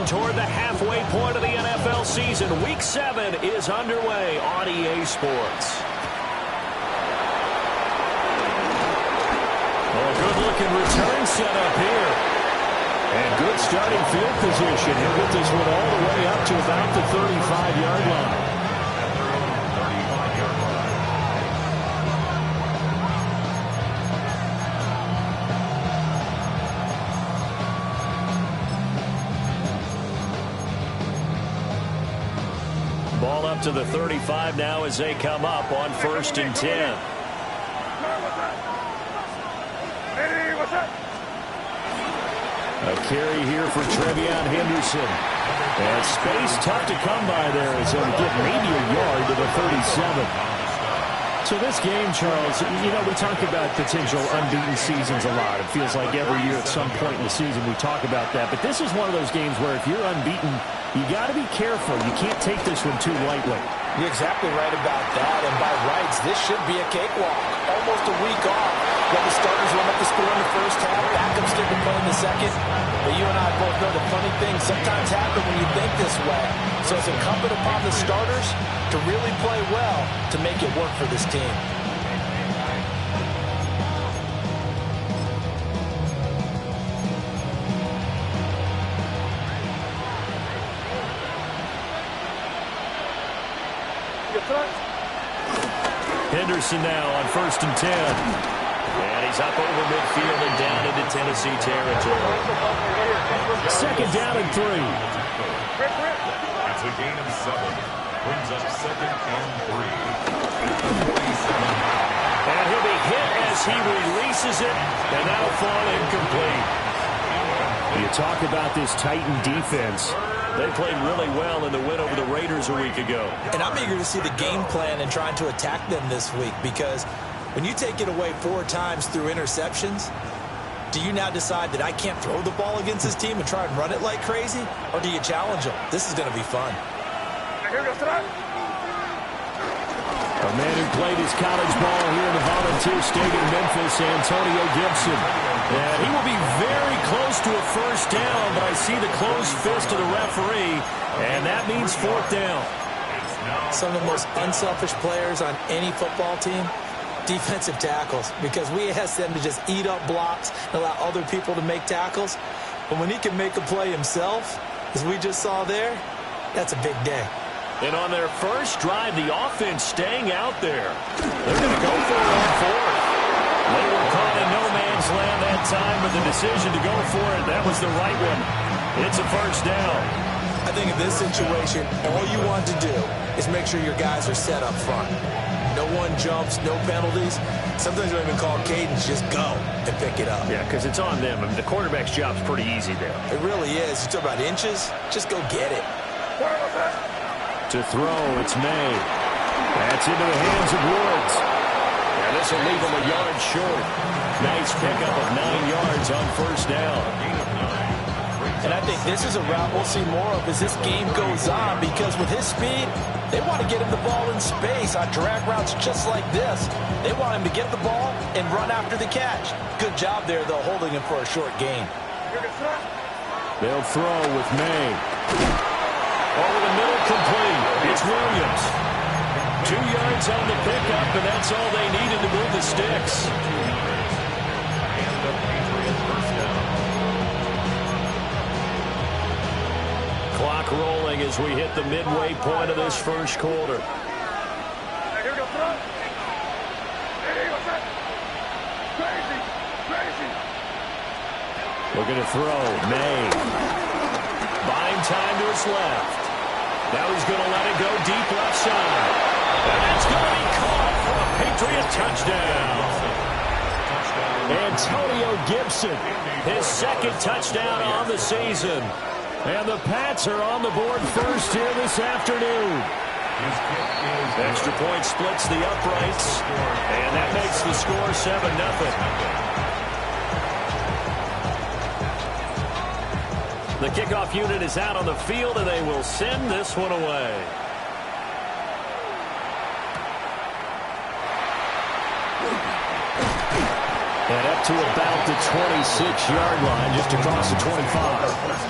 marching toward the halfway point of the NFL season. Week 7 is underway on EA Sports. Oh, good-looking return setup here. And good starting field position. He'll get this one all the way up to about the 35-yard line. Ball up to the 35 now as they come up on 1st and 10. A carry here for Trevion Henderson. And space tough to come by there as he'll get maybe a yard to the 37. So this game, Charles, you know, we talk about potential unbeaten seasons a lot. It feels like every year at some point in the season we talk about that. But this is one of those games where if you're unbeaten, you got to be careful. You can't take this one too lightly. You're exactly right about that. And by rights, this should be a cakewalk. Almost a week off. When the starters run up the score in the first half, backups get to play in the second. But you and I both know the funny things sometimes happen when you think this way. So it's incumbent upon the starters to really play well to make it work for this team. Henderson now on 1st and 10. And he's up over midfield and down into Tennessee territory. 2nd down and 3. That's a gain of 7. Brings up 2nd and 3. And he'll be hit as he releases it, and that'll fall incomplete. You talk about this Titan defense. They played really well in the win over the Raiders a week ago. And I'm eager to see the game plan and trying to attack them this week, because when you take it away 4 times through interceptions, do you now decide that I can't throw the ball against this team and try and run it like crazy? Or do you challenge them? This is going to be fun. A man who played his college ball here in the Volunteer Stadium in Memphis, Antonio Gibson. And he will be very close to a first down, but I see the closed fist of the referee, and that means 4th down. Some of the most unselfish players on any football team, defensive tackles, because we ask them to just eat up blocks and allow other people to make tackles. But when he can make a play himself, as we just saw there, that's a big day. And on their first drive, the offense staying out there. They're going to go for it on 4th. They were caught in no man's land that time, but the decision to go for it, that was the right one. It's a first down. I think in this situation, all you want to do is make sure your guys are set up front. No one jumps, no penalties. Sometimes we don't even call cadence, just go and pick it up. Yeah, because it's on them. I mean, the quarterback's job's pretty easy there. It really is. You talk about inches, just go get it. To throw, it's May. That's into the hands of Woods. And this will leave him a yard short. Nice pickup of 9 yards on first down. And I think this is a route we'll see more of as this game goes on, because with his speed, they want to get him the ball in space on drag routes just like this. They want him to get the ball and run after the catch. Good job there, though, holding him for a short gain. They'll throw with May. Over the middle, complete. It's Williams. 2 yards on the pickup, and that's all they needed to move the sticks. Clock rolling as we hit the midway point of this first quarter. Looking to throw. May. Buying time to his left. Now he's going to let it go deep left side. And that's going to be caught for a Patriot touchdown. Antonio Gibson, his 2nd touchdown on the season. And the Pats are on the board first here this afternoon. Extra point splits the uprights. And that makes the score 7-0. The kickoff unit is out on the field, and they will send this one away. And up to about the 26-yard line, just across the 25.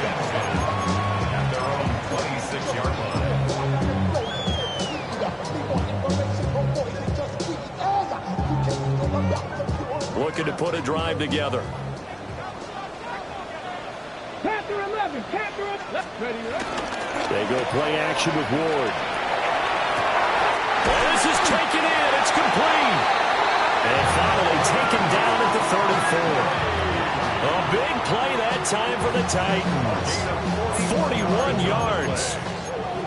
put a drive together. Capture 11, capture 11. Ready, They go play action with Ward. Well, this is taken in. It's complete. And finally taken down at the 34. A big play that time for the Titans. 41 yards.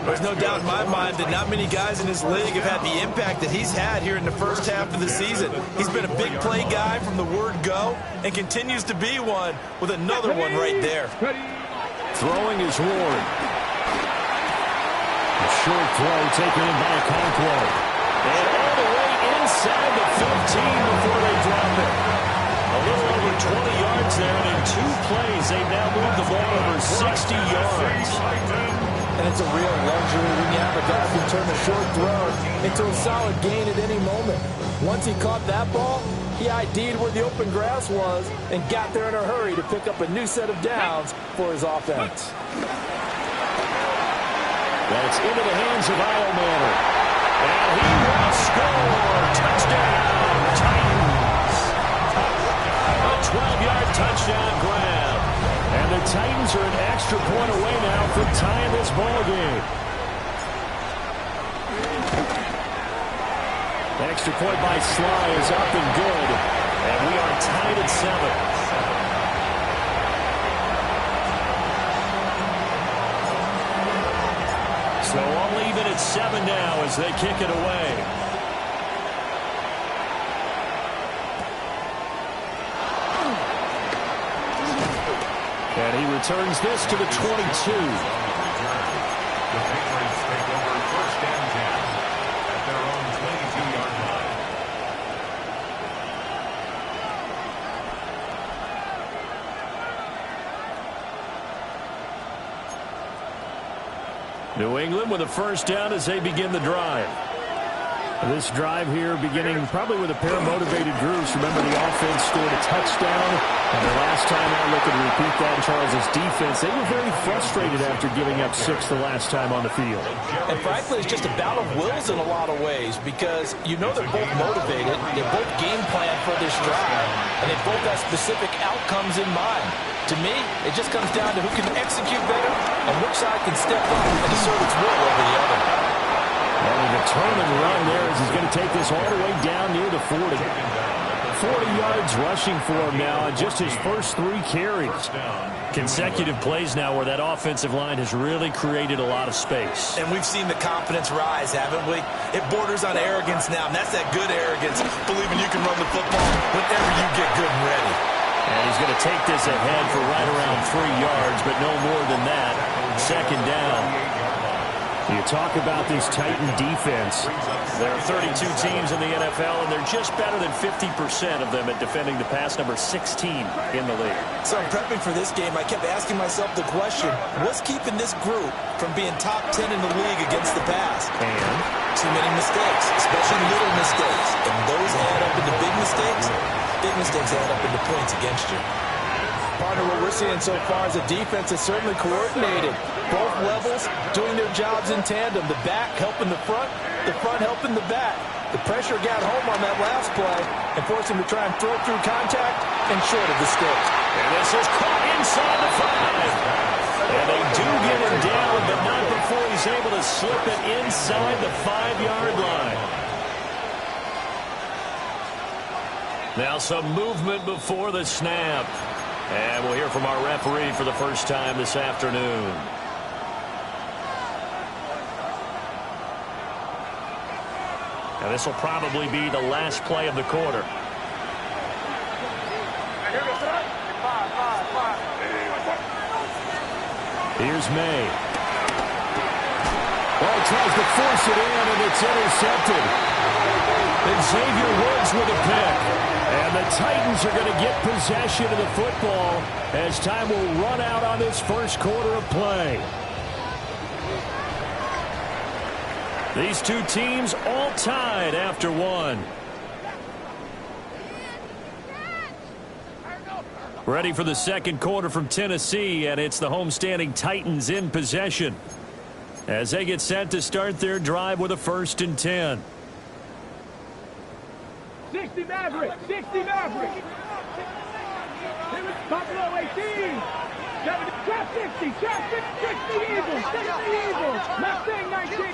There's no doubt in my mind that not many guys in this league have had the impact that he's had here in the first half of the season. He's been a big play guy from the word go and continues to be one with another one right there. Throwing is Ward. A short throw taken in by Conquo. And all the way inside the 15 before they drop it. A little over 20 yards there, and in 2 plays, they've now moved the ball over 60 yards. And it's a real luxury when you have a guy who can turn a short throw into a solid gain at any moment. Once he caught that ball, he ID'd where the open grass was and got there in a hurry to pick up a new set of downs for his offense. That's into the hands of Manor. And he will score. Touchdown, Titans. A 12-yard touchdown grab. And the Titans are an extra point away now from tying this ball game. Extra point by Sly is up and good. And we are tied at 7. So all even at 7 now as they kick it away. And he returns this to the 22. The Patriots take over 1st and 10 at their own 22-yard line. New England with a 1st down as they begin the drive. This drive here beginning probably with a pair of motivated groups. Remember, the offense scored a touchdown. And the last time out, looking to repeat that in Charles' defense, they were very frustrated after giving up 6 the last time on the field. And frankly, it's just a battle of wills in a lot of ways because you know they're both motivated. They're both game planned for this drive. And they both have specific outcomes in mind. To me, it just comes down to who can execute better and which side can step up and assert its will over the other. And a determined run there as he's going to take this all the way down near the 40. 40 yards rushing for him now on just his first 3 carries. Consecutive plays now where that offensive line has really created a lot of space. And we've seen the confidence rise, haven't we? It borders on arrogance now, and that's that good arrogance, believing you can run the football whenever you get good and ready. And he's going to take this ahead for right around 3 yards, but no more than that. 2nd down. You talk about this Titan defense. There are 32 teams in the NFL, and they're just better than 50% of them at defending the pass, number 16 in the league. So in prepping for this game, I kept asking myself the question, what's keeping this group from being top 10 in the league against the pass? And too many mistakes, especially little mistakes. And those add up into big mistakes. Big mistakes add up into points against you. Partner, what we're seeing so far is a defense that's certainly coordinated. Both levels doing their jobs in tandem. The back helping the front helping the back. The pressure got home on that last play and forced him to try and throw through contact and short of the sticks. And this is caught inside the 5. And they do get him down, but not before he's able to slip it inside the 5-yard line. Now some movement before the snap. And we'll hear from our referee for the first time this afternoon. Now this will probably be the last play of the quarter. Here's May. Well, tries to force it in, and it's intercepted. And Xavier Woods with a pick. And the Titans are going to get possession of the football as time will run out on this first quarter of play. These two teams all tied after 1. Ready for the second quarter from Tennessee, and it's the homestanding Titans in possession as they get set to start their drive with a 1st and 10. 60 Maverick, 60 Maverick. Buffalo 18. Trap 60. Trap 60 Eagles. 60 Eagles. Mustang 19.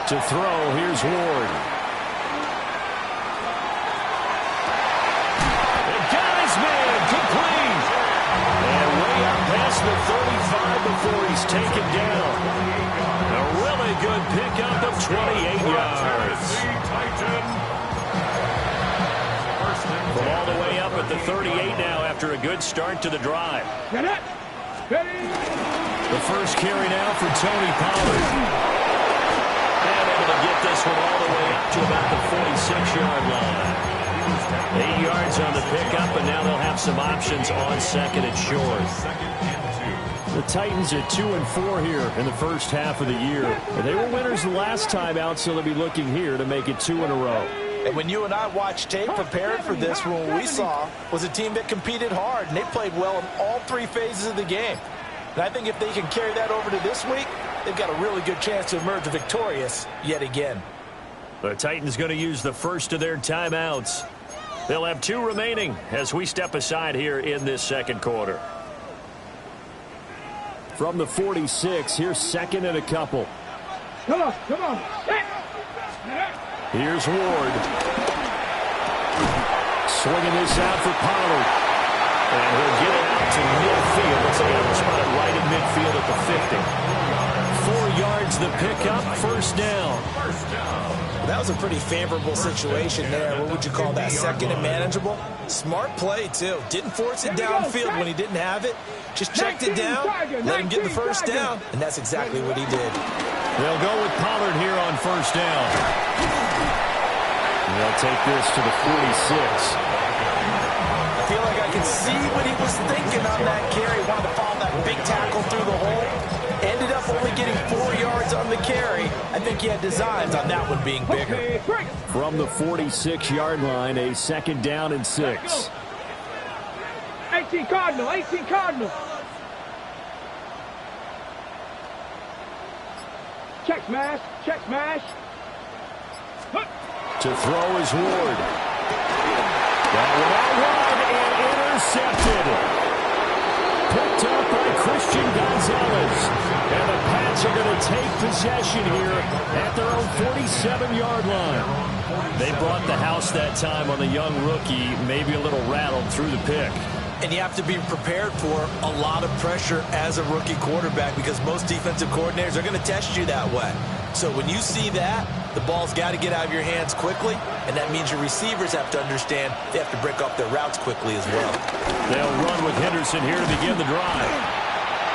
To throw, here's Ward. And got his man, complete. And way up past the 35 before he's taken down. A really good pickup of 28 yards. From all the way up at the 38 now after a good start to the drive. The first carry now for Tony Pollard. And able to get this one all the way up to about the 46-yard line. 8 yards on the pickup, and now they'll have some options on second and short. The Titans at 2-4 here in the first half of the year. And they were winners the last time out, so they'll be looking here to make it 2 in a row. And when you and I watched tape preparing for this, what we saw was a team that competed hard, and they played well in all 3 phases of the game. And I think if they can carry that over to this week, they've got a really good chance to emerge victorious yet again. The Titans going to use the first of their timeouts. They'll have 2 remaining as we step aside here in this second quarter. From the 46, here's second and a couple. Come on. Here's Ward. Swinging this out for Pollard. And he'll get it out to midfield. Looks like he'll spot it right in midfield at the 50. 4 yards the pickup, first down. That was a pretty favorable situation there. What would you call that? Second and manageable? Smart play, too. Didn't force it downfield when he didn't have it. Just checked it down, let him get the first down, and that's exactly what he did. They'll go with Pollard here on first down. And they'll take this to the 46. I feel like I can see what he was thinking on that carry. Wanted to follow that big tackle through the hole. Ended up only getting 4 yards on the carry. I think he had designs on that one being bigger. From the 46-yard line, a second down and 6. 18 Cardinal. Check smash. To throw is Ward. That one out wide and intercepted. Picked up by Christian Gonzalez. And the Pats are going to take possession here at their own 47-yard line. They brought the house that time on the young rookie, maybe a little rattled through the pick. And you have to be prepared for a lot of pressure as a rookie quarterback because most defensive coordinators are going to test you that way. So when you see that, the ball's got to get out of your hands quickly, and that means your receivers have to understand they have to break off their routes quickly as well. They'll run with Henderson here to begin the drive.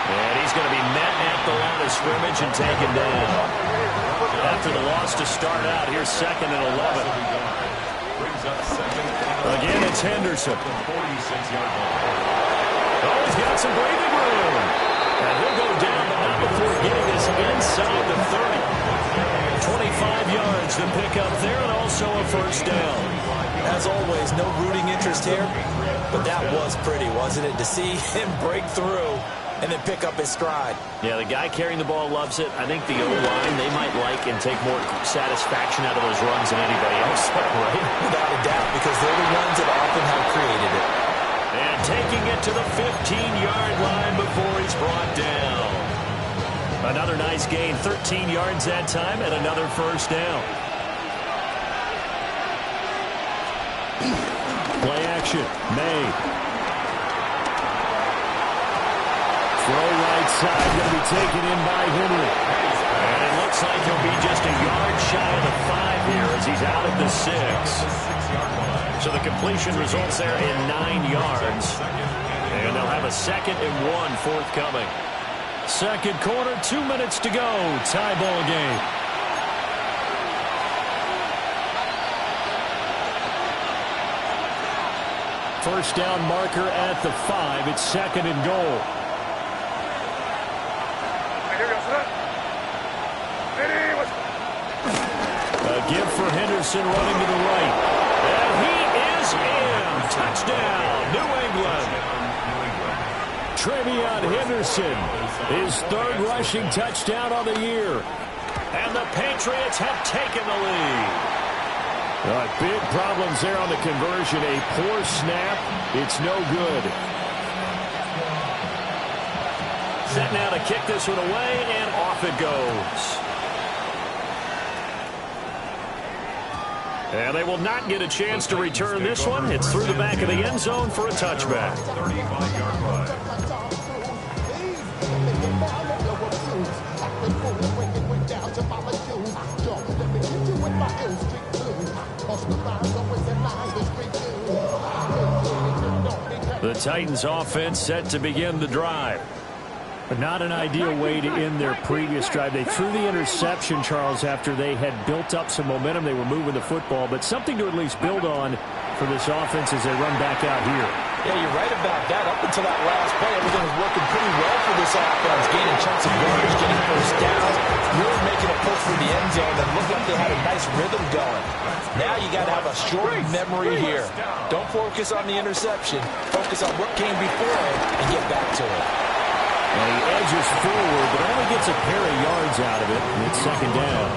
And he's going to be met at the line of scrimmage and taken down. After the loss to start out, here's second and 11. Again, it's Henderson. Oh, he's got some breathing room. And he'll go down, but not before getting this inside the 30. 25 yards to pick up there, and also a first down. As always, no rooting interest here, but that was pretty, wasn't it? To see him break through and then pick up his stride. Yeah, the guy carrying the ball loves it. I think the O-line, they might like and take more satisfaction out of those runs than anybody else, right? Without a doubt, because they're the ones that often have created it. And taking it to the 15-yard line before he's brought down. Another nice gain, 13 yards that time, and another first down. Play action, May. Throw right side, going to be taken in by Henry. And it looks like he'll be just a yard shy of the 5 here as he's out at the 6. So the completion results there in 9 yards. And they'll have a 2nd and 1 forthcoming. Second quarter, 2 minutes to go. Tie ball game. First down marker at the 5. It's 2nd and goal. A give for Henderson running to the right. And he is in. Touchdown, New England. Trevion Henderson, his 3rd rushing touchdown on the year. And the Patriots have taken the lead. Big problems there on the conversion. A poor snap. It's no good. Set now to kick this one away, and off it goes. And they will not get a chance to return this one. It's through the back of the end zone for a touchback. 35-yard run. The Titans offense set to begin the drive. But not an ideal way to end their previous drive. They threw the interception, Charles, after they had built up some momentum. They were moving the football, but something to at least build on for this offense as they run back out here. Yeah, you're right about that. Up until that last play, everything was working pretty well for this offense. Gaining chunks of yardage, getting first down, really making a push for the end zone, and looked like they had a nice rhythm going. Now you got to have a short memory here. Don't focus on the interception. Focus on what came before it and get back to it. And he edges forward, but only gets a pair of yards out of it, and it's second down.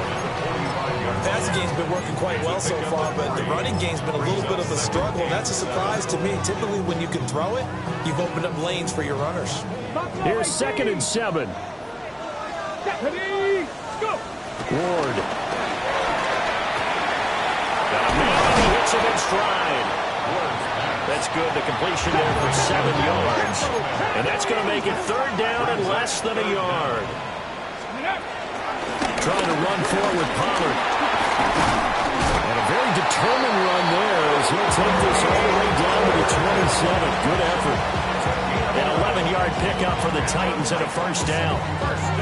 Passing game's been working quite well so far, but the running game's been a little bit of a struggle, and that's a surprise to me. Typically, when you can throw it, you've opened up lanes for your runners. Here's 2nd and 7. Ready, go! Ward. Got a man, and he hits it in stride. That's good. The completion there for 7 yards. And that's going to make it 3rd down and less than a yard. Trying to run forward with Pollard. And a very determined run there as he'll take this all the way down to the 27. Good effort. An 11-yard pickup for the Titans and a first down.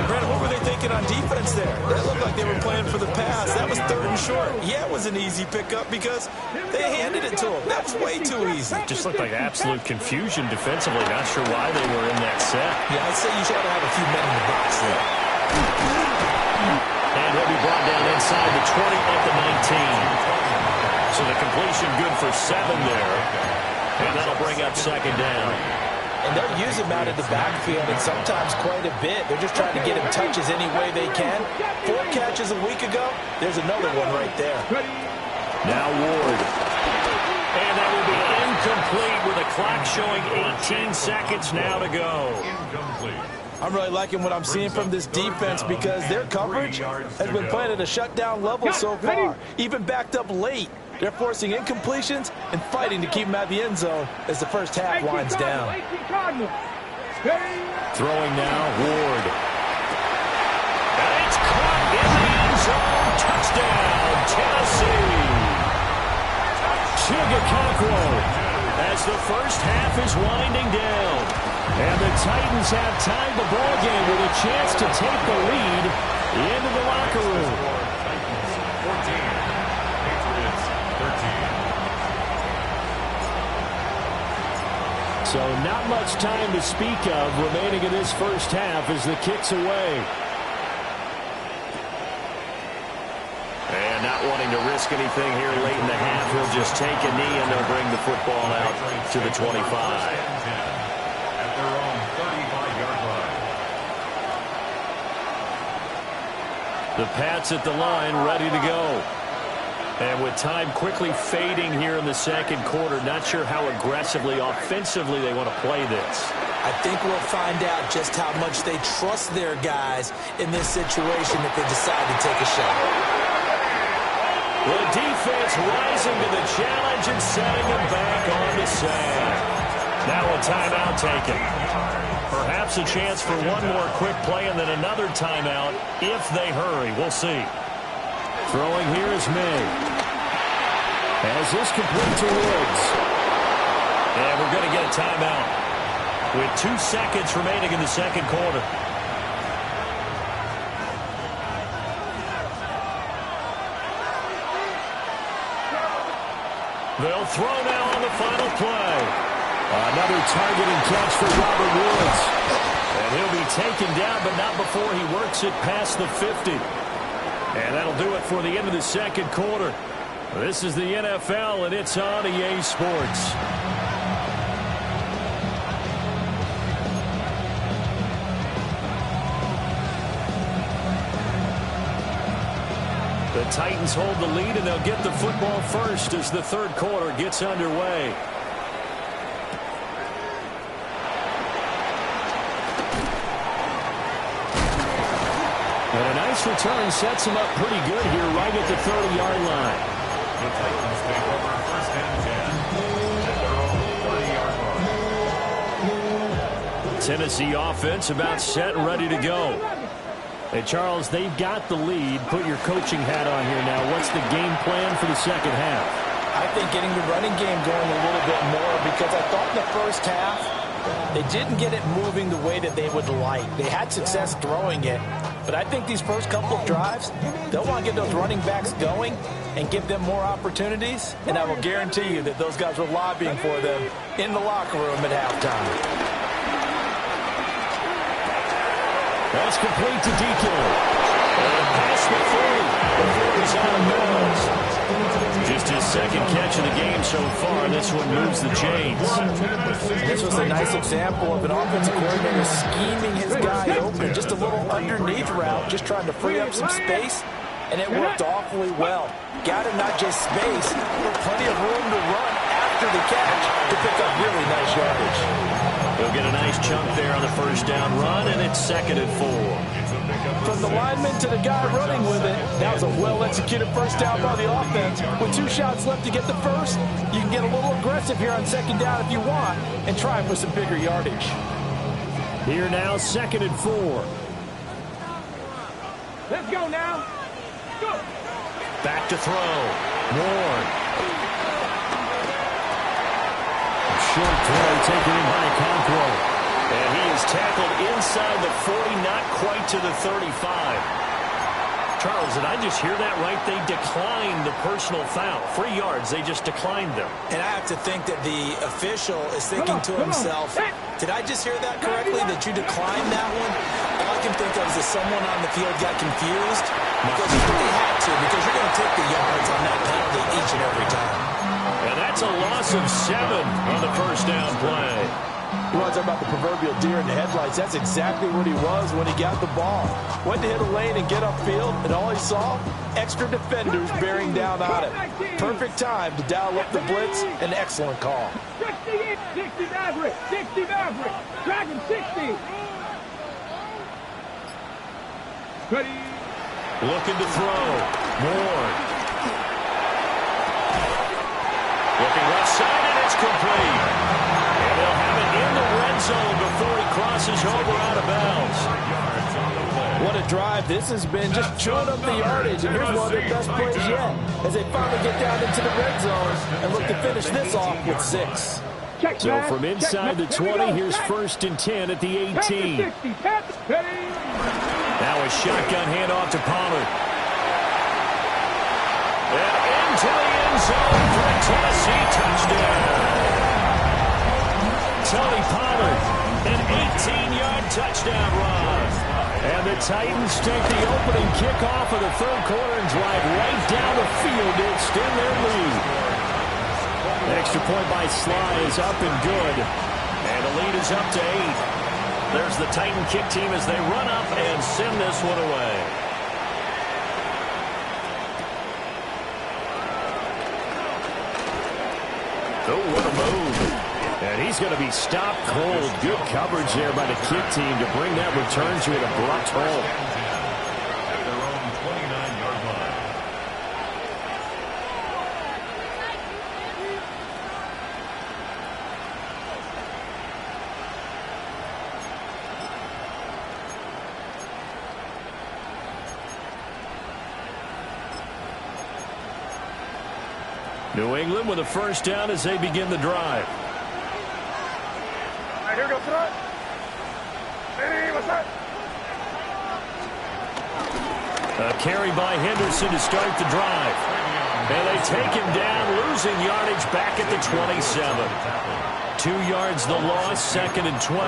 Brandon, what were they thinking on defense there? It looked like they were playing for the pass. That was 3rd and short. Yeah, it was an easy pickup because they handed it to him. That was way too easy. Just looked like absolute confusion defensively. Not sure why they were in that set. Yeah, I'd say you should have a few men in the box there. And he'll be brought down inside the 20 at the 19. So the completion good for 7 there. And that'll bring up 2nd down. And they'll use him out of the backfield, and sometimes quite a bit. They're just trying to get him touches any way they can. 4 catches a week ago. There's another one right there. Now Ward. And that will be incomplete with the clock showing 18 seconds now to go. Incomplete. I'm really liking what I'm seeing from this defense because their coverage has been playing at a shutdown level so far. Even backed up late. They're forcing incompletions and fighting to keep them out of the end zone as the first half winds down. Throwing now, Ward. And it's caught in the end zone. Touchdown, Tennessee. Chigakakwo as the first half is winding down. And the Titans have tied the ball game with a chance to take the lead into the locker room. Titans 14. Patriots 13. So not much time to speak of remaining in this first half as the kick's away. And not wanting to risk anything here late in the half, he'll just take a knee and they'll bring the football out to the 25. At their own 35-yard line. The Pats at the line ready to go. And with time quickly fading here in the second quarter, not sure how aggressively, offensively they want to play this. I think we'll find out just how much they trust their guys in this situation if they decide to take a shot. The defense rising to the challenge and setting them back on the sack. Now a timeout taken. Perhaps a chance for one more quick play and then another timeout if they hurry. We'll see. Throwing here is May. As this complete to Woods. And we're going to get a timeout with 2 seconds remaining in the second quarter. They'll throw now on the final play. Another target and catch for Robert Woods. And he'll be taken down, but not before he works it past the 50. And that'll do it for the end of the second quarter. This is the NFL, and it's on EA Sports. The Titans hold the lead, and they'll get the football first as the third quarter gets underway. And a nice return sets him up pretty good here right at the 30-yard line. The Titans take over first and 10 at their own 30-yard line. Tennessee offense about set and ready to go. Hey, Charles, they've got the lead. Put your coaching hat on here now. What's the game plan for the second half? I think getting the running game going a little bit more, because I thought in the first half they didn't get it moving the way that they would like. They had success throwing it, but I think these first couple of drives, they'll want to get those running backs going and give them more opportunities, and I will guarantee you that those guys were lobbying for them in the locker room at halftime. That's complete to Deacon. And pass the 40 before he's out of bounds. Just his second catch of the game so far. This one moves the chains. This was a nice example of an offensive coordinator scheming his guy open. Just a little underneath route, just trying to free up some space, and it worked awfully well. Got him not just space, but plenty of room to run after the catch to pick up really nice yardage. He'll get a nice chunk there on the first down run, and it's 2nd and 4. From the lineman to the guy running with it, that was a well-executed first down by the offense. With 2 shots left to get the first, you can get a little aggressive here on second down if you want and try for some bigger yardage. Here now, 2nd and 4. Let's go now. Go. Back to throw. Ward. Short throw taken in by Conquo. And he is tackled inside the 40, not quite to the 35. Charles, did I just hear that right? They declined the personal foul. 3 yards, they just declined them. And I have to think that the official is thinking to himself, did I just hear that correctly, that you declined that one? All I can think of is that someone on the field got confused because they had to, because you're going to take the yards on that penalty each and every time. And that's a loss of 7 on the first down play. You want to talk about the proverbial deer in the headlights? That's exactly what he was when he got the ball. Went to hit a lane and get upfield, and all he saw, extra defenders bearing down on him. Perfect time to dial up the blitz. An excellent call. 60 Maverick. 60 Maverick. Dragon 60. Ready. Looking to throw. Ward. Looking left side, and it's complete. And they'll have it in the red zone before he crosses over out of bounds. What a drive this has been, just chewing up the yardage. And here's one of their best plays yet as they finally get down into the red zone and look to finish this off with 6. So from inside the 20, here's 1st and 10 at the 18. Now a shotgun handoff to Pollard. And into the end zone for a Tennessee touchdown. Tony Pollard, an 18-yard touchdown run. And the Titans take the opening kickoff of the 3rd quarter and drive right down the field to extend their lead. Extra point by Sly is up and good. And the lead is up to 8. There's the Titan kick team as they run up and send this one away. Oh, what a move. And he's going to be stopped cold. Good coverage there by the kick team to bring that return to an abrupt halt. At their own 29-yard line. New England with a first down as they begin the drive. All right, here we go, front. Hey, what's up? A carry by Henderson to start the drive. And they take him down, losing yardage back at the 27. 2 yards the loss, 2nd and 12.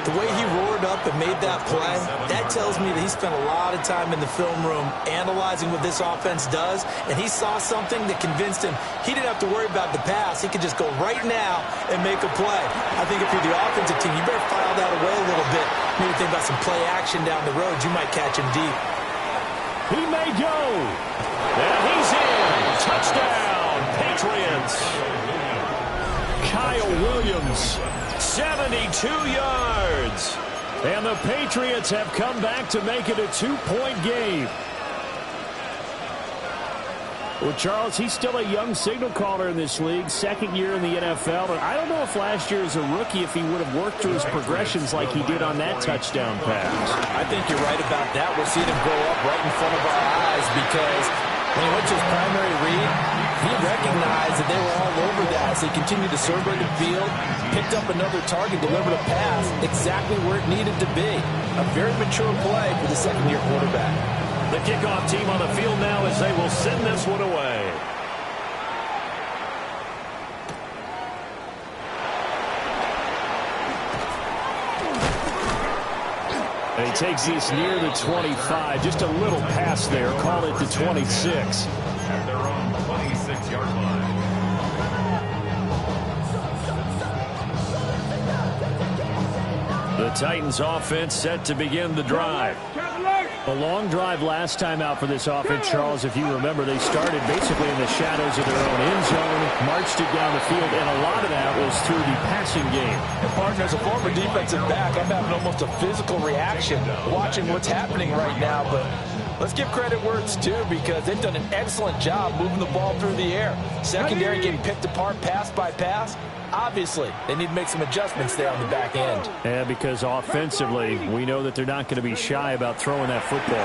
The way he roared up and made that play, that tells me that he spent a lot of time in the film room analyzing what this offense does, and he saw something that convinced him he didn't have to worry about the pass. He could just go right now and make a play. I think if you're the offensive team, you better file that away a little bit. Maybe think about some play action down the road. You might catch him deep. He may go. And he's in. Touchdown, Patriots. Kyle Williams, 72 yards. And the Patriots have come back to make it a 2-point game. Well, Charles, he's still a young signal caller in this league, second year in the NFL. And I don't know if last year as a rookie, if he would have worked through his progressions like he did on that touchdown pass. I think you're right about that. We're seeing him grow up right in front of our eyes because when he went to his primary read, he recognized that they were all over that. So he continued to survey the field, picked up another target, delivered a pass exactly where it needed to be. A very mature play for the second-year quarterback. The kickoff team on the field now as they will send this one away. And he takes this near the 25. Just a little pass there. Call it the 26. At their own 26-yard line. The Titans offense set to begin the drive. A long drive last time out for this offense, Charles. If you remember, they started basically in the shadows of their own end zone, marched it down the field, and a lot of that was through the passing game. And partner, as a former defensive back, I'm having almost a physical reaction watching what's happening right now. But let's give credit where it's due because they've done an excellent job moving the ball through the air. Secondary getting picked apart pass by pass. Obviously, they need to make some adjustments there on the back end. Yeah, because offensively, we know that they're not going to be shy about throwing that football.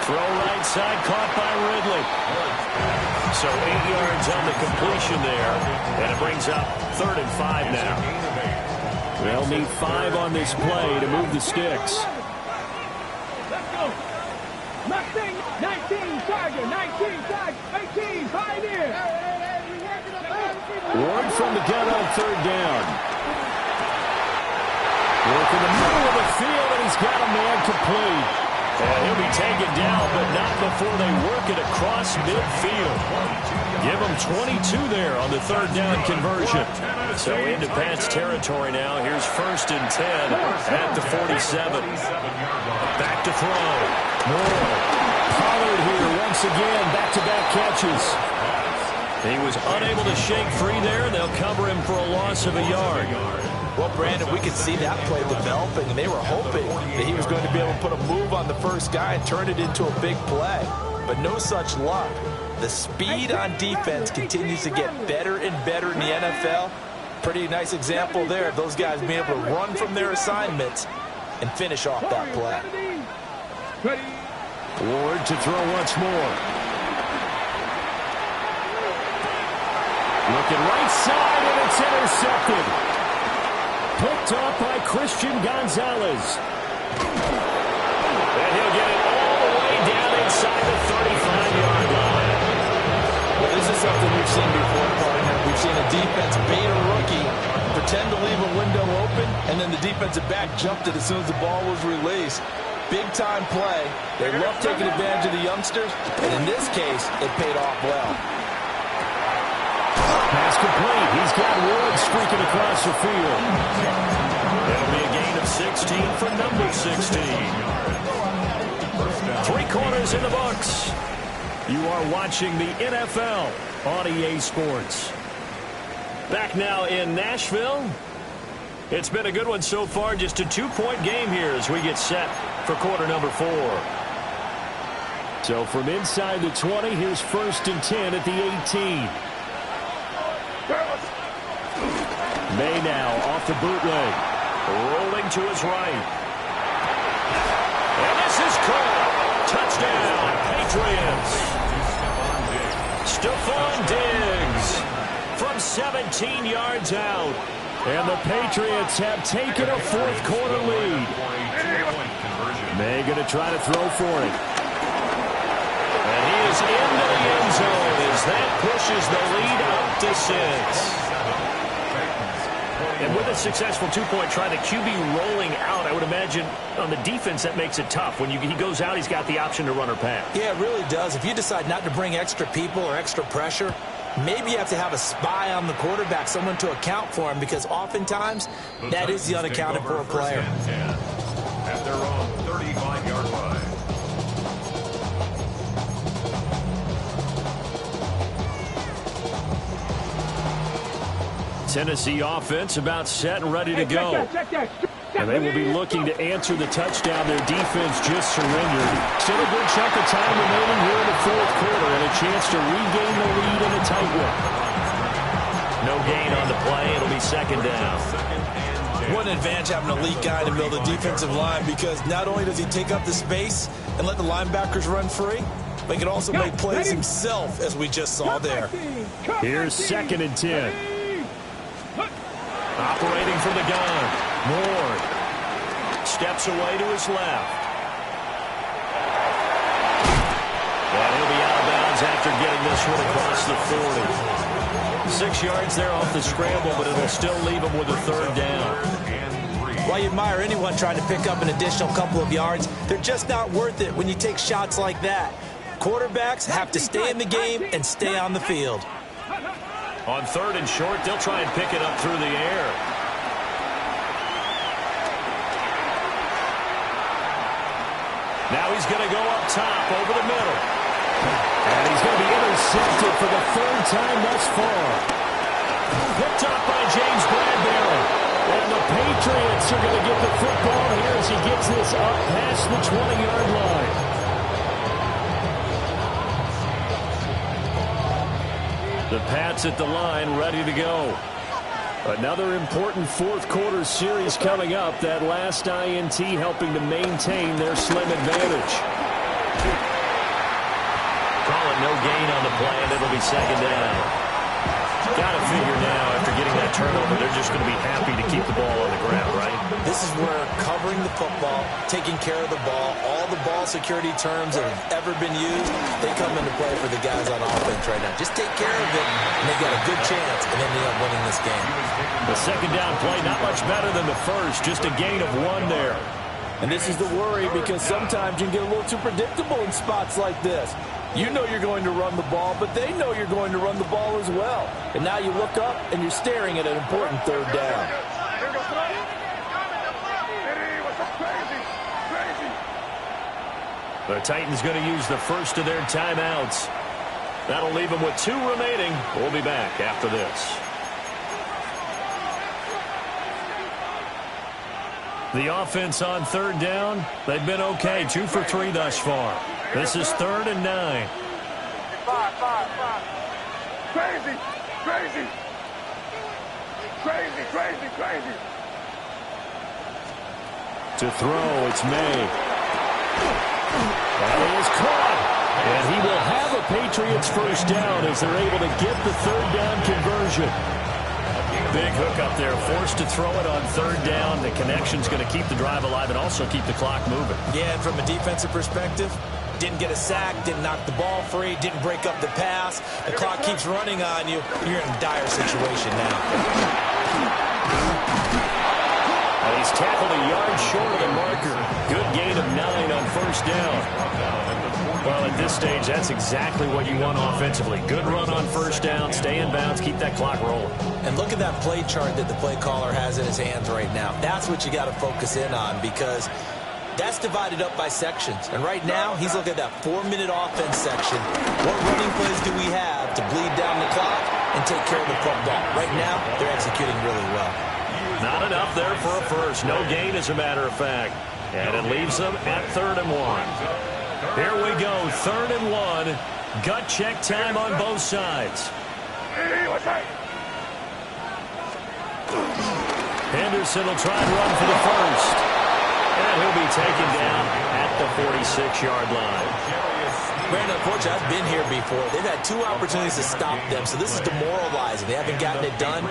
Throw right side, caught by Ridley. So 8 yards on the completion there, and it brings up 3rd and 5 now. They'll need 5 on this play to move the sticks. Let's go. Mustang, 19, Tiger, 19, Tiger, 18, Pioneer. Ward from the gun on 3rd down. Work in the middle of the field, and he's got a man complete. And he'll be taken down, but not before they work it across midfield. Give him 22 there on the 3rd down conversion. So into Pats territory now. Here's 1st and 10 at the 47. Back to throw. Moore. Pollard here once again. Back-to-back catches. He was unable to shake free there, and they'll cover him for a loss of a yard. Well, Brandon, we could see that play developing, and they were hoping that he was going to be able to put a move on the first guy and turn it into a big play. But no such luck. The speed on defense continues to get better and better in the NFL. Pretty nice example there of those guys being able to run from their assignments and finish off that play. Ward to throw once more. Looking right side, and it's intercepted. Picked off by Christian Gonzalez. And he'll get it all the way down inside the 35-yard line. Well, this is something we've seen before, partner. We've seen a defense bait a rookie, pretend to leave a window open, and then the defensive back jumped it as soon as the ball was released. Big-time play. They love taking advantage of the youngsters, and in this case, it paid off well. Pass complete. He's got Ward streaking across the field. That'll be a gain of 16 for number 16. 3 quarters in the books. You are watching the NFL on EA Sports. Back now in Nashville. It's been a good one so far. Just a 2-point game here as we get set for quarter number 4. So from inside the 20, here's 1st and 10 at the 18. May now off the bootleg. Rolling to his right. And this is caught. Touchdown, Patriots. Stephon Diggs from 17 yards out. And the Patriots have taken a 4th quarter lead. May going to try to throw for it. And he is into the end zone as that pushes the lead up to 6. And with a successful 2-point try, the QB rolling out, I would imagine on the defense that makes it tough. When he goes out, he's got the option to run or pass. Yeah, it really does. If you decide not to bring extra people or extra pressure, maybe you have to have a spy on the quarterback, someone to account for him, because oftentimes that is the unaccounted for player. At their own 35-yard line. Tennessee offense about set and ready to go. And they will be looking to answer the touchdown their defense just surrendered. Still a good chunk of time remaining here in the fourth quarter and a chance to regain the lead in a tight one. No gain on the play. It'll be second down. What an advantage having an elite guy in the middle of the defensive line, because not only does he take up the space and let the linebackers run free, but he can also make plays himself, as we just saw there. Here's second and 10. Operating from the gun. Moore steps away to his left. And he'll be out of bounds after getting this one across the 40. 6 yards there off the scramble, but it'll still leave him with a third down. While you admire anyone trying to pick up an additional couple of yards, they're just not worth it when you take shots like that. Quarterbacks have to stay in the game and stay on the field. On third and short, they'll try and pick it up through the air. Now he's going to go up top over the middle. And he's going to be intercepted for the third time thus far. Picked up by James Bradbury. And the Patriots are going to get the football here as he gets this up past the 20-yard line. The Pats at the line, ready to go. Another important fourth quarter series coming up. That last INT helping to maintain their slim advantage. Call it no gain on the play, and it'll be second down. Got to figure now, after getting that turnover, they're just going to be happy to keep the ball on the ground, right? This is where covering the football, taking care of the ball, all the ball security terms that have ever been used, they come into play for the guys on offense right now. Just take care of it, and they've got a good chance of ending up winning this game. The second down play, not much better than the first, just a gain of 1 there. And this is the worry, because sometimes you can get a little too predictable in spots like this. You know you're going to run the ball, but they know you're going to run the ball as well. And now you look up, and you're staring at an important third down. The Titans going to use the first of their timeouts. That'll leave them with 2 remaining. We'll be back after this. The offense on third down, they've been okay. 2 for 3 thus far. This is 3rd and 9. Crazy, crazy, crazy, crazy, crazy. To throw, it's May. That is caught. And he will have a Patriots first down as they're able to get the third down conversion. Big hook up there, forced to throw it on third down. The connection's going to keep the drive alive and also keep the clock moving. Yeah, and from a defensive perspective, didn't get a sack, didn't knock the ball free, didn't break up the pass. The clock keeps running on you. You're in a dire situation now. And he's tackled a yard short of the marker. Good gain of 9 on first down. Well, at this stage, that's exactly what you want offensively. Good run on first down, stay in bounds, keep that clock rolling. And look at that play chart that the play caller has in his hands right now. That's what you got to focus in on, because that's divided up by sections. And right now, he's looking at that 4-minute offense section. What running plays do we have to bleed down the clock and take care of the football? Right now, they're executing really well. Not enough there for a first. No gain, as a matter of fact. And it leaves them at 3rd and 1. Here we go, 3rd and 1. Gut check time on both sides. Henderson will try and run for the first. And he'll be taken down at the 46-yard line. Brandon, unfortunately, I've been here before. They've had 2 opportunities to stop them, so this is demoralizing. They haven't gotten it done.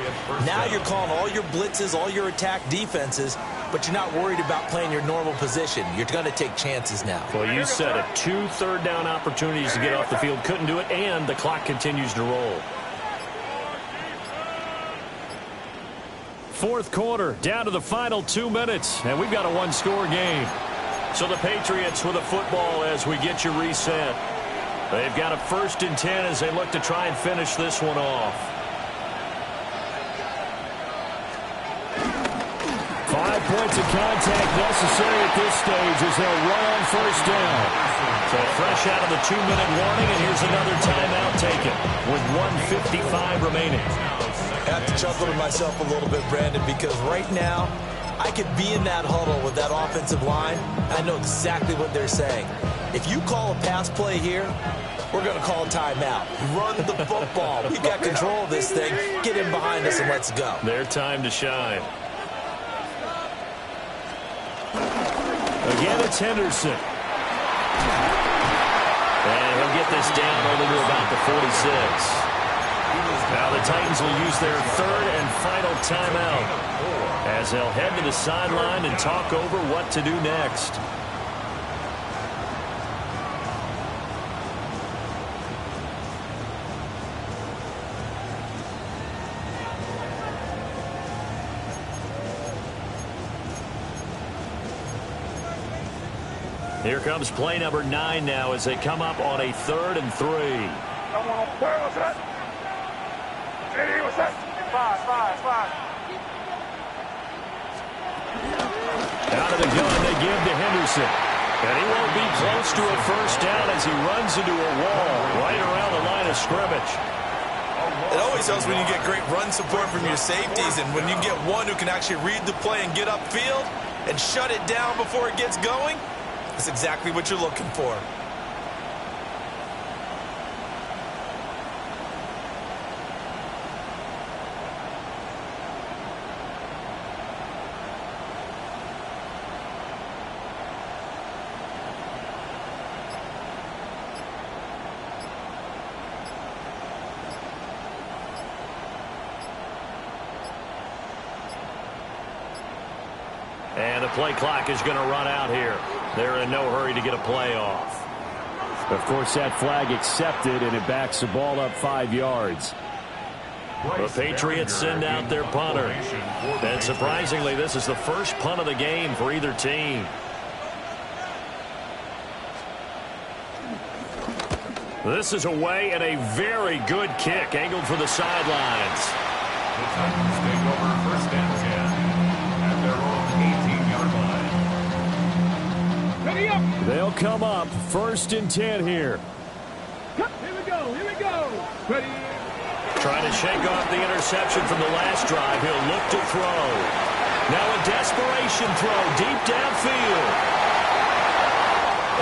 Now you're calling all your blitzes, all your attack defenses, but you're not worried about playing your normal position. You're going to take chances now. Well, you said it. 2 third-down opportunities to get off the field. Couldn't do it, and the clock continues to roll. Fourth quarter, down to the final 2 minutes, and we've got a 1-score game. So the Patriots with a football as we get you reset. They've got a 1st and 10 as they look to try and finish this one off. 5 points of contact necessary at this stage as they'll run on first down. So fresh out of the 2-minute warning, and here's another timeout taken with 1:55 remaining. I have to chuckle to myself a little bit, Brandon, because right now I could be in that huddle with that offensive line. I know exactly what they're saying. If you call a pass play here, we're going to call a timeout. Run the football. We've got control of this thing. Get in behind us and let's go. Their time to shine. Again, it's Henderson. And he'll get this down over to about the 46. Now the Titans will use their third and final timeout as they'll head to the sideline and talk over what to do next. Here comes play number 9 now as they come up on a 3rd and 3. Out of the gun, they give to Henderson. And he won't be close to a first down as he runs into a wall right around the line of scrimmage. It always helps when you get great run support from your safeties, and when you get one who can actually read the play and get upfield and shut it down before it gets going, that's exactly what you're looking for. And the play clock is going to run out here. They're in no hurry to get a play off. Of course, that flag accepted, and it backs the ball up 5 yards. The Patriots send out their punter. And surprisingly, this is the first punt of the game for either team. This is away and a very good kick angled for the sidelines. The Titans take over first and 10 at their own 18-yard line. Ready up. They'll come up 1st and 10 here. Here we go. Here we go. Ready. Trying to shake off the interception from the last drive. He'll look to throw. Now a desperation throw deep downfield.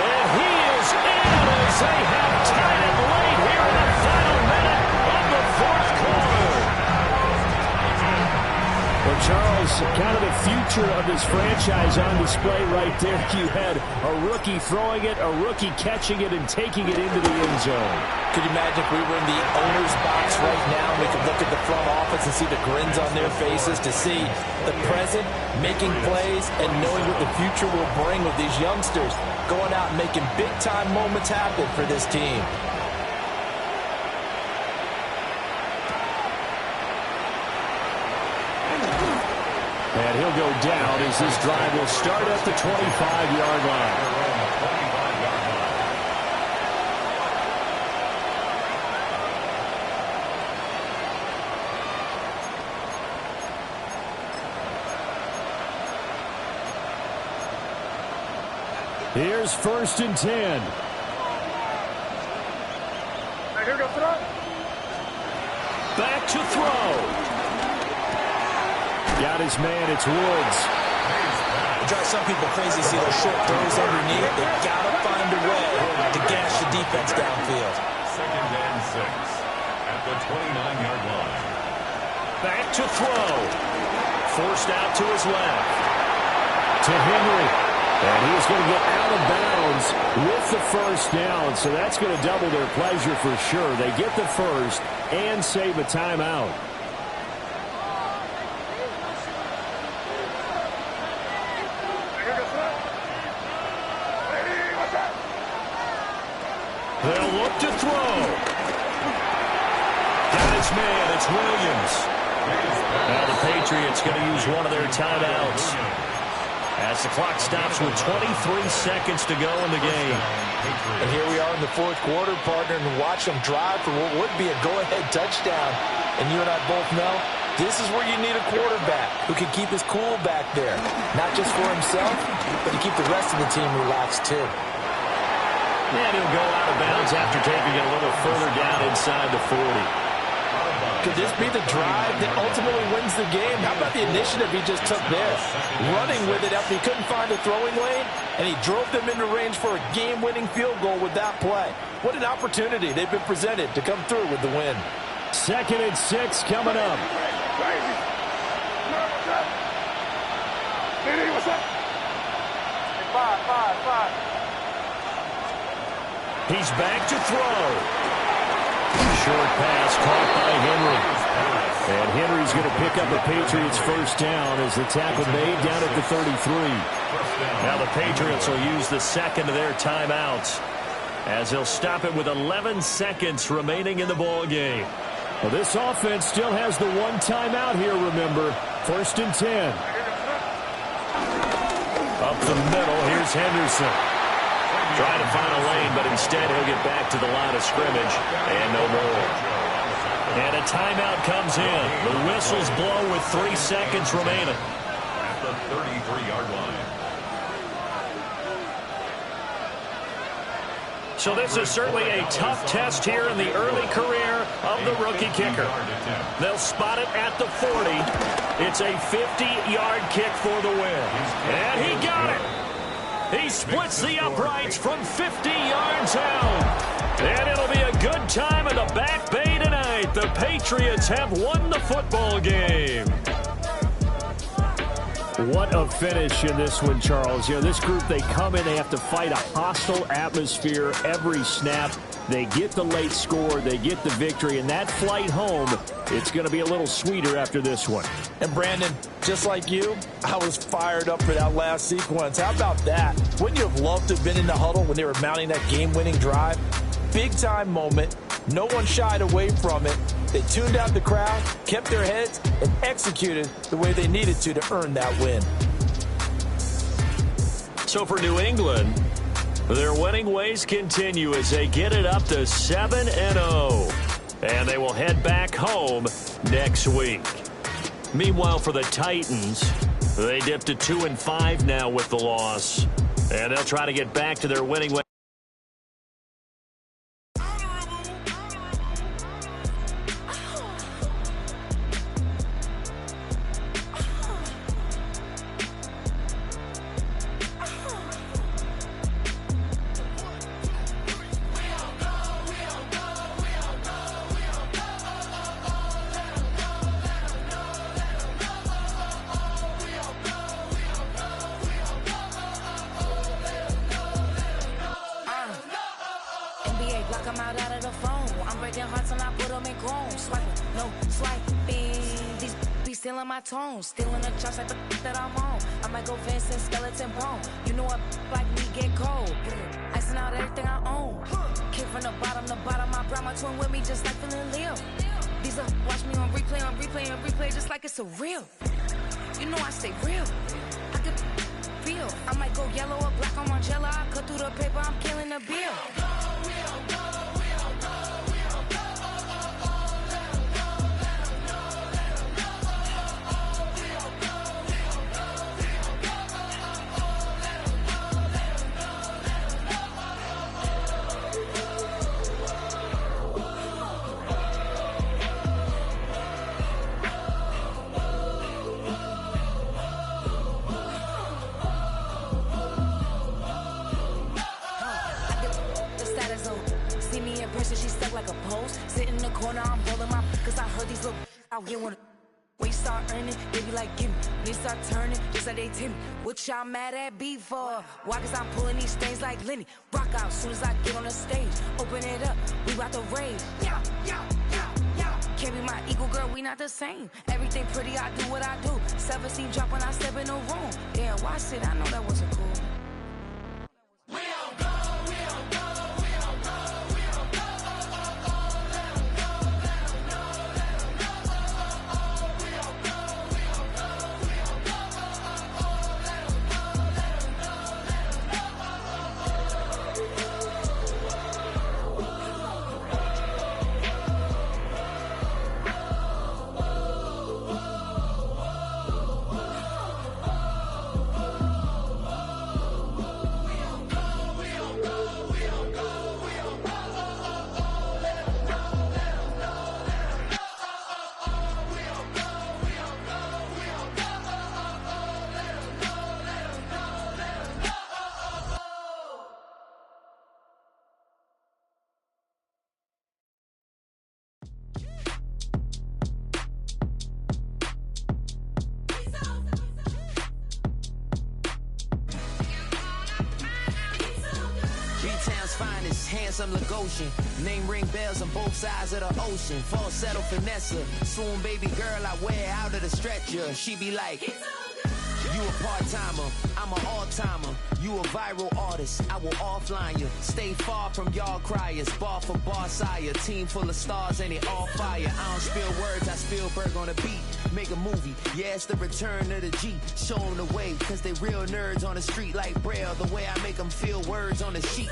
And he is in as they have tied it late here in the final minute of the 4th quarter. Well, Charles, kind of the future of this franchise on display right there. You had a rookie throwing it, a rookie catching it, and taking it into the end zone. Could you imagine if we were in the owner's box right now and we could look at the front office and see the grins on their faces, to see the present making plays and knowing what the future will bring with these youngsters going out and making big-time moments happen for this team. And he'll go down as this drive will start at the 25-yard line. Here's 1st and 10. Here we go, throw. Back to throw. Got his man, it's Woods. It drives some people crazy to see those short throws underneath. They've got to find a way to gash the defense downfield. 2nd and 6 at the 29-yard line. Back to throw. Forced out to his left. To Henry. And he's going to get out of bounds with the first down. So that's going to double their pleasure for sure. They get the first and save a timeout. They'll look to throw. Got his man. It's Williams. Now the Patriots going to use one of their timeouts as the clock stops with 23 seconds to go in the game. And here we are in the 4th quarter, partner, and watch them drive for what would be a go-ahead touchdown. And you and I both know this is where you need a quarterback who can keep his cool back there. Not just for himself, but to keep the rest of the team relaxed too. And he'll go out of bounds after taking it a little further down inside the 40. Could this be the drive that ultimately wins the game? How about the initiative he just took there? Running with it after he couldn't find a throwing lane, and he drove them into range for a game-winning field goal with that play. What an opportunity they've been presented to come through with the win. 2nd and 6 coming up. He's back to throw. Short pass caught by Henry. And Henry's going to pick up a Patriots first down as the tackle made down at the 33. Now the Patriots will use the second of their timeouts as they'll stop it with 11 seconds remaining in the ball game. Well, this offense still has the one timeout here, remember. 1st and 10. Up the middle, here's Henderson. Trying to find a lane, but instead he'll get back to the line of scrimmage and no more. And a timeout comes in. The whistles blow with 3 seconds remaining. At the 33-yard line. So this is certainly a tough test here in the early career of the rookie kicker. They'll spot it at the 40. It's a 50-yard kick for the win. And he got it. He splits the uprights from 50 yards out. And it'll be a good time in the Back Bay tonight. The Patriots have won the football game. What a finish in this one, Charles. You know, this group, they come in, they have to fight a hostile atmosphere every snap. They get the late score, they get the victory, and that flight home, it's going to be a little sweeter after this one. And Brandon, just like you, I was fired up for that last sequence. How about that? Wouldn't you have loved to have been in the huddle when they were mounting that game-winning drive? Big-time moment. No one shied away from it. They tuned out the crowd, kept their heads, and executed the way they needed to earn that win. So for New England, their winning ways continue as they get it up to 7-0. And they will head back home next week. Meanwhile, for the Titans, they dipped to 2-5 now with the loss. And they'll try to get back to their winning ways. Tone, stealing the chops like the that I'm on. I might go Vince and skeleton bone. You know what like me get cold. Icing out everything I own. Kick from the bottom to bottom. I brought my twin with me just like feeling Leo. These are watch me on replay, just like it's a real. You know I stay real. I could feel. I might go yellow or black on Margiela. I cut through the paper, I'm killing the bill. When you start earning, they be like, gimme. When you start turning, just like they Timmy. What y'all mad at me for? Why? Cause I'm pulling these things like Lenny. Rock out soon as I get on the stage. Open it up, we about to rage. Yeah. Can't be my equal, girl, we not the same. Everything pretty, I do what I do. 17 drop when I step in the room. Damn, watch it, I know that wasn't cool. finest, handsome Lagosian. Name ring bells on both sides of the ocean. Falsetto finesse, swoon baby girl I wear out of the stretcher. She be like, you a part-timer, I'm an all-timer. You a viral artist, I will offline you. Stay far from y'all criers, bar for bar sire. Team full of stars and they all fire. I don't spill words, I Spielberg on a beat. Make a movie, yeah, it's the return of the G. Show them the way, cause they real nerds on the street like Braille. The way I make them feel words on the sheet.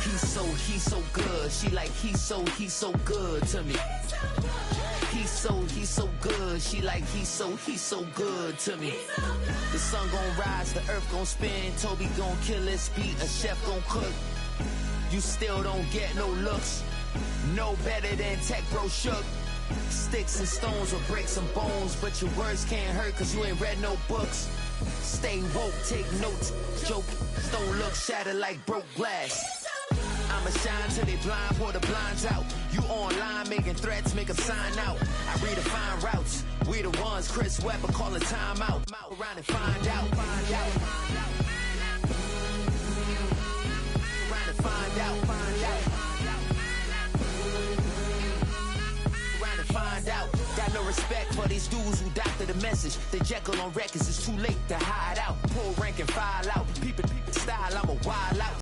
He's so good. She like, he's so good to me. He's so good. She like, he's so good to me. The sun gon' rise, the earth gon' spin. Toby gon' kill this beat, a chef gon' cook. You still don't get no looks. No better than Tech Bro Shook. Sticks and stones will break some bones, but your words can't hurt cause you ain't read no books. Stay woke, take notes. Joke, don't look shattered like broke glass. I'ma shine till they blind, pour the blinds out. You online making threats, make them sign out. I redefine routes. We the ones Chris Webber call a timeout. Around and find out. Around and find out. Around and find out. Got no respect for these dudes who doctor the message. They Jekyll on records, it's too late to hide out. Pull rank and file out. Peep it style, I'm a wild out.